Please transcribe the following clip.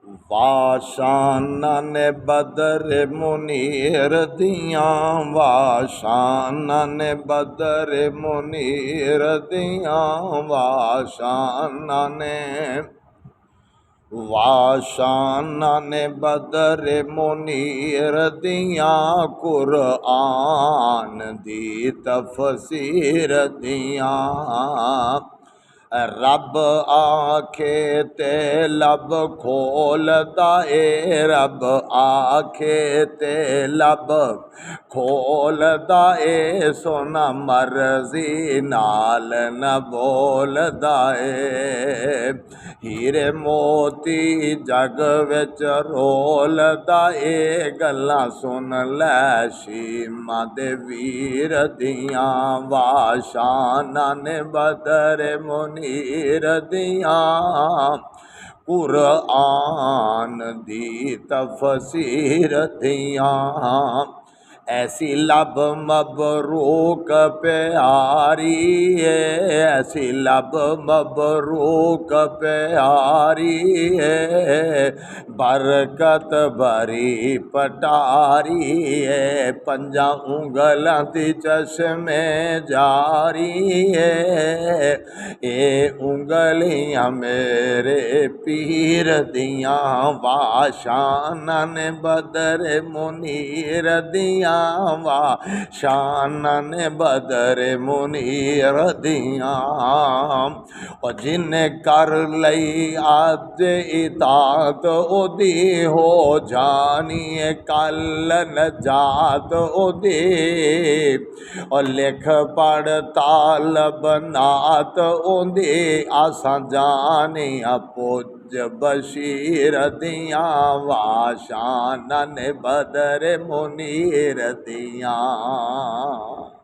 واشانن بدر منیر دیاں، واشانن بدر منیر دیاں، واشانن بدر منیر دیاں، قرآن دی تفسیر دیاں، رب آکھے تے لب کھولدا اے، رب آکھے تے لب کھولدا اے، سونا مرضی نال نہ بولدا اے، ہیرے موتی جگ وچ رولدا اے، گلاں سن لے شیما دے ویر دیاں، واشانن بدر منیر دیاں، قرآن دی تفسیر دیاں، ایسی لب مبروک پیاری ہے، ایسی لب مبروک پیاری ہے، برکت بھری پٹاری ہے، پنجا انگلاں دی چشمے جاری ہے، اے انگلیاں میرے پیر دیاں، واشانن بدر منیر دیاں، واشانن بدر منیر دیاں، اور جن کر لئی آج اطاعت او دی ہو جانی کل نجات او دی، اور لکھ پڑھ طالب نات او دی، آساں جانیاں پوج بشیر دیاں، واشانن بدر منیر دیاں۔